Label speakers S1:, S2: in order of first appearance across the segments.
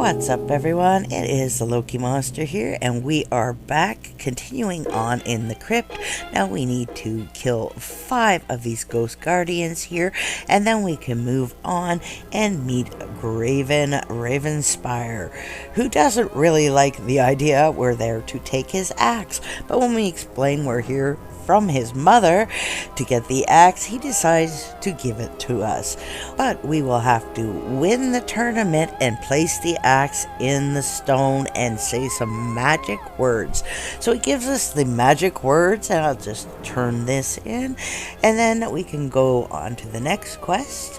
S1: What's up, everyone? It is the Loki Monster here, and we are back, continuing on in the crypt. Now we need to kill 5 of these ghost guardians here, and then we can move on and meet Graven Ravenspire, who doesn't really like the idea we're there to take his axe. But when we explain we're here from his mother to get the axe, he decides to give it to us. But we will have to win the tournament and place the axe in the stone and say some magic words. So he gives us the magic words, and I'll just turn this in, and then we can go on to the next quest,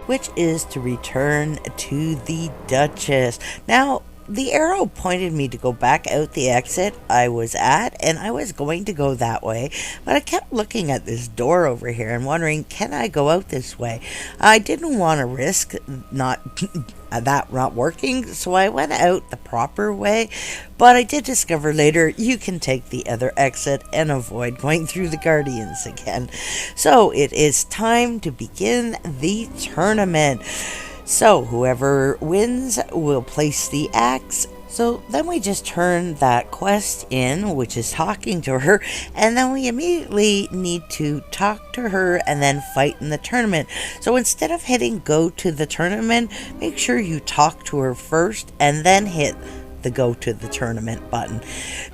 S1: which is to return to the Duchess. Now, the arrow pointed me to go back out the exit I was at, and I was going to go that way, but I kept looking at this door over here and wondering, can I go out this way? I didn't want to risk that not working, so I went out the proper way, but I did discover later you can take the other exit and avoid going through the Guardians again. So it is time to begin the tournament. So whoever wins will place the axe. So then we just turn that quest in, which is talking to her, and then we immediately need to talk to her and then fight in the tournament. So instead of hitting go to the tournament, make sure you talk to her first and then hit the go to the tournament button,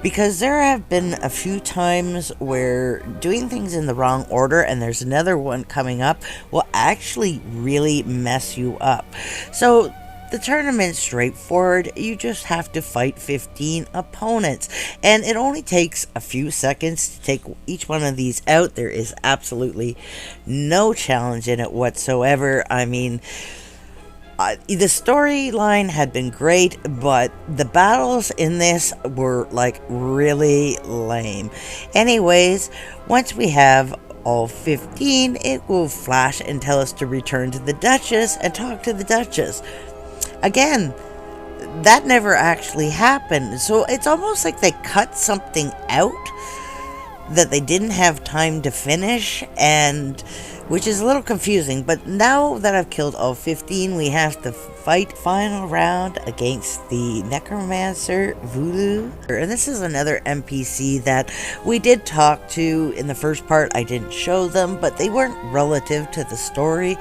S1: because there have been a few times where doing things in the wrong order, and there's another one coming up, will actually really mess you up. So the tournament's straightforward. You just have to fight 15 opponents, and it only takes a few seconds to take each one of these out. There is absolutely no challenge in it whatsoever. I mean, the storyline had been great, but the battles in this were like really lame. Anyways, once we have all 15, it will flash and tell us to return to the Duchess and talk to the Duchess. Again, that never actually happened, so it's almost like they cut something out that they didn't have time to finish, and which is a little confusing. But now that I've killed all 15, we have to fight final round against the Necromancer Voodoo. And this is another NPC that we did talk to in the first part. I didn't show them, but they weren't relative to the story.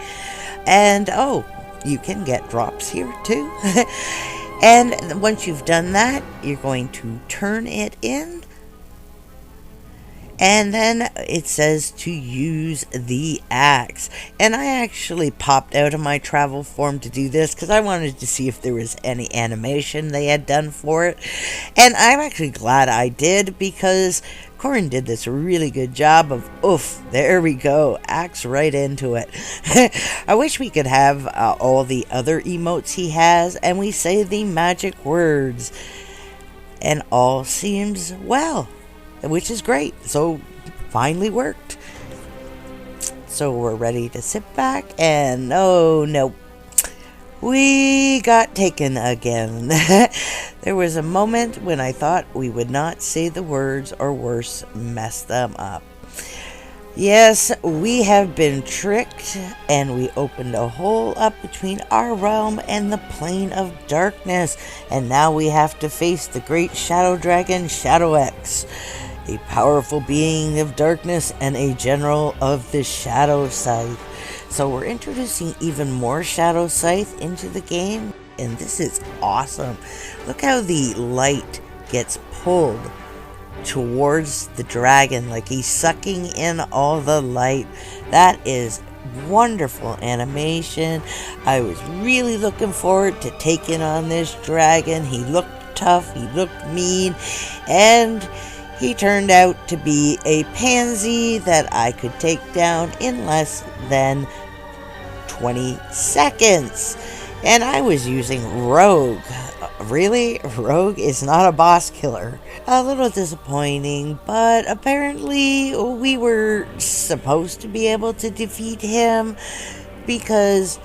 S1: And oh, you can get drops here too. And once you've done that, you're going to turn it in. And then it says to use the axe. And I actually popped out of my travel form to do this because I wanted to see if there was any animation they had done for it. And I'm actually glad I did, because Corin did this really good job of, oof, there we go, axe right into it. I wish we could have all the other emotes he has, and we say the magic words, and all seems well, which is great. So finally worked. So we're ready to sit back, and oh no, we got taken again. There was a moment when I thought we would not say the words, or worse, mess them up. Yes, we have been tricked, and we opened a hole up between our realm and the plane of darkness, and now we have to face the great shadow dragon Shadow X, a powerful being of darkness and a general of the Shadow Scythe. So we're introducing even more Shadow Scythe into the game, and this is awesome. Look how the light gets pulled towards the dragon, like he's sucking in all the light. That is wonderful animation. I was really looking forward to taking on this dragon. He looked tough, he looked mean, and he turned out to be a pansy that I could take down in less than 20 seconds. And I was using Rogue. Really? Rogue is not a boss killer. A little disappointing, but apparently we were supposed to be able to defeat him because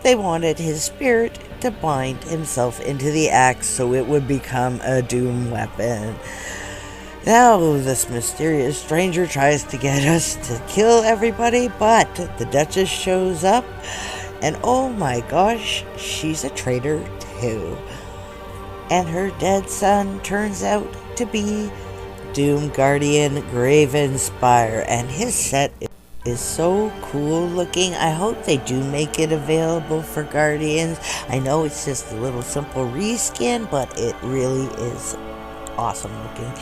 S1: they wanted his spirit to bind himself into the axe so it would become a doom weapon. Now this mysterious stranger tries to get us to kill everybody, but the Duchess shows up, and oh my gosh, she's a traitor too. And her dead son turns out to be Doom Guardian Gravenspire, and his set is so cool looking. I hope they do make it available for Guardians. I know it's just a little simple reskin, but it really is awesome looking.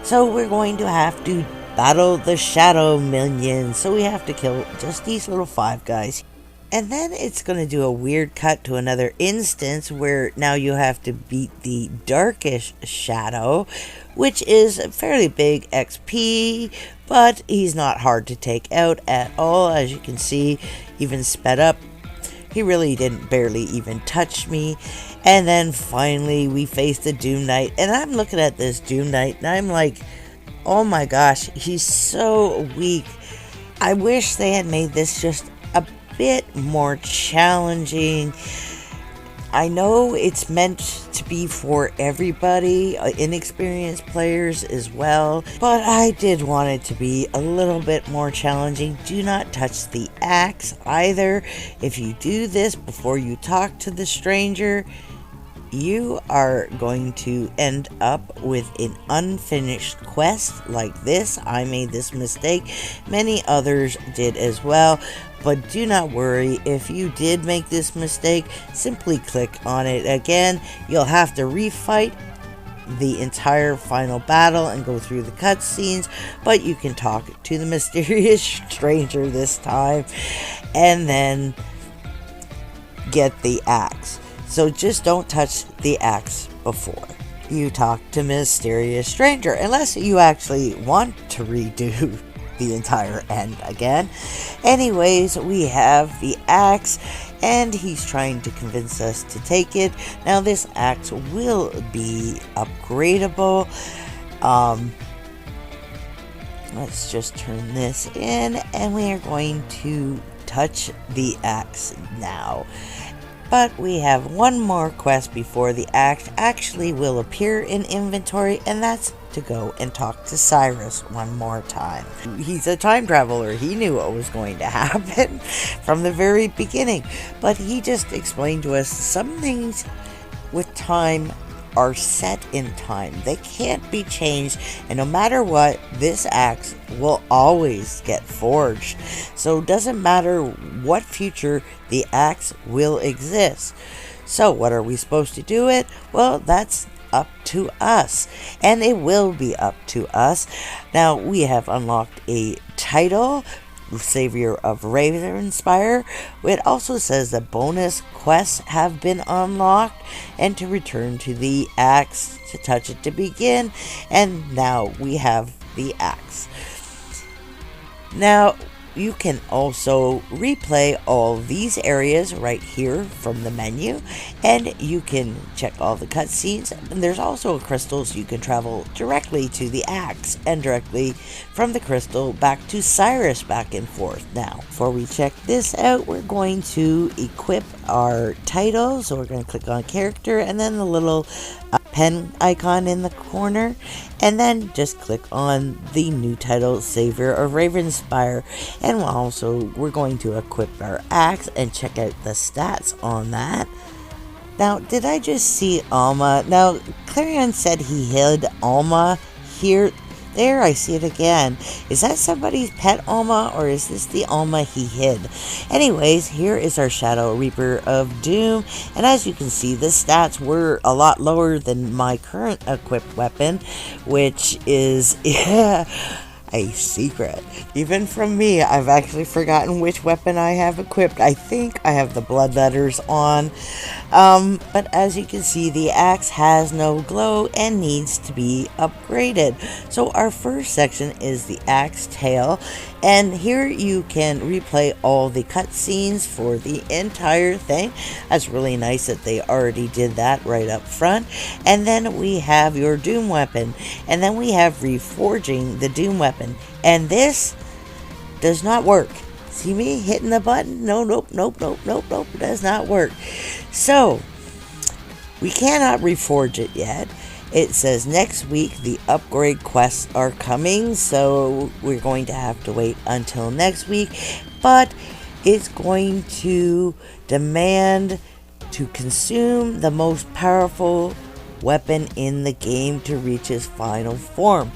S1: So we're going to have to battle the shadow minions, so we have to kill just these little 5 guys. And then it's going to do a weird cut to another instance where now you have to beat the darkish shadow, which is a fairly big XP, but he's not hard to take out at all. As you can see, even sped up, he really didn't barely even touch me. And then finally we face the Doom Knight, and I'm looking at this Doom Knight and I'm like, oh my gosh, he's so weak. I wish they had made this just a bit more challenging. I know it's meant to be for everybody, inexperienced players as well, but I did want it to be a little bit more challenging. Do not touch the axe either. If you do this before you talk to the stranger, you are going to end up with an unfinished quest like this. I made this mistake. Many others did as well. But do not worry, if you did make this mistake, simply click on it again. You'll have to refight the entire final battle and go through the cutscenes, but you can talk to the mysterious stranger this time and then get the axe. So just don't touch the axe before you talk to mysterious stranger, unless you actually want to redo the entire end again. Anyways, we have the axe, and he's trying to convince us to take it. Now this axe will be upgradable. Let's just turn this in, and we are going to touch the axe now. But we have one more quest before the axe actually will appear in inventory, and that's to go and talk to Cyrus one more time. He's a time traveler. He knew what was going to happen from the very beginning, but he just explained to us some things with time are set in time. They can't be changed, and no matter what, this axe will always get forged. So it doesn't matter what future, the axe will exist. So what are we supposed to do it? Well, that's up to us, and it will be up to us. Now we have unlocked a title, Savior of Ravenspire. It also says that bonus quests have been unlocked, and to return to the axe to touch it to begin. And now we have the axe. Now you can also replay all these areas right here from the menu, and you can check all the cutscenes. And there's also crystals. You can travel directly to the axe and directly from the crystal back to Cyrus, back and forth. Now, before we check this out, we're going to equip our title. So we're going to click on character, and then the little pen icon in the corner, and then just click on the new title, Savior of Ravenspire. And we're going to equip our axe and check out the stats on that. Now, did I just see Alma? Now, Clarion said he hid Alma here. There, I see it again. Is that somebody's pet Alma, or is this the Alma he hid? Anyways, here is our Shadow Reaper of Doom, and as you can see, the stats were a lot lower than my current equipped weapon, which is a secret. Even from me, I've actually forgotten which weapon I have equipped. I think I have the bloodletters on. But as you can see, the axe has no glow and needs to be upgraded. So our first section is the axe tail, and here you can replay all the cutscenes for the entire thing. That's really nice that they already did that right up front. And then we have your Doom weapon, and then we have reforging the Doom weapon, and this does not work. See me hitting the button? Nope, it does not work. So, we cannot reforge it yet. It says next week the upgrade quests are coming, so we're going to have to wait until next week. But it's going to demand to consume the most powerful weapon in the game to reach its final form.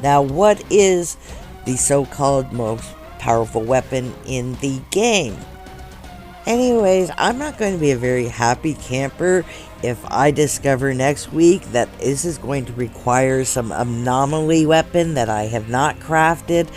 S1: Now, what is the so-called most powerful weapon in the game? Anyways, I'm not going to be a very happy camper if I discover next week that this is going to require some anomaly weapon that I have not crafted.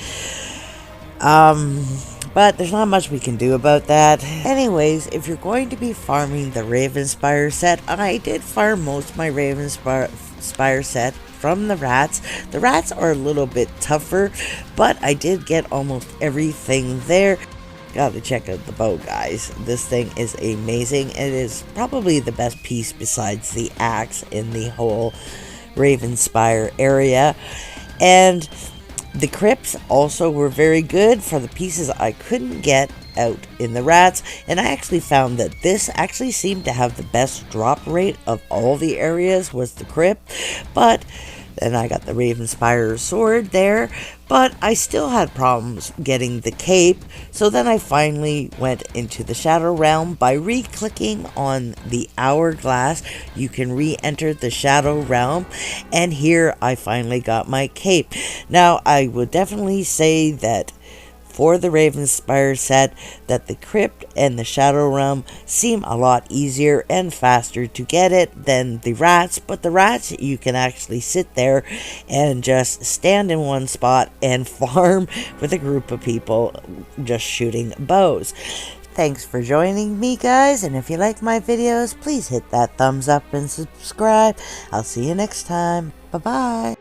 S1: But there's not much we can do about that. Anyways, if you're going to be farming the Ravenspire set, I did farm most of my Ravenspire set from the rats. The rats are a little bit tougher, but I did get almost everything there. Gotta check out the bow, guys. This thing is amazing. It is probably the best piece besides the axe in the whole Ravenspire area. And the crypts also were very good for the pieces I couldn't get out in the rats, and I actually found that this actually seemed to have the best drop rate of all the areas was the crypt. But then I got the Ravenspire sword there, but I still had problems getting the cape, so then I finally went into the Shadow Realm. By re-clicking on the hourglass, you can re-enter the Shadow Realm, and here I finally got my cape. Now, I would definitely say that for the Ravenspire set, that the Crypt and the Shadow Realm seem a lot easier and faster to get it than the rats, but the rats, you can actually sit there and just stand in one spot and farm with a group of people just shooting bows. Thanks for joining me, guys, and if you like my videos, please hit that thumbs up and subscribe. I'll see you next time. Bye-bye.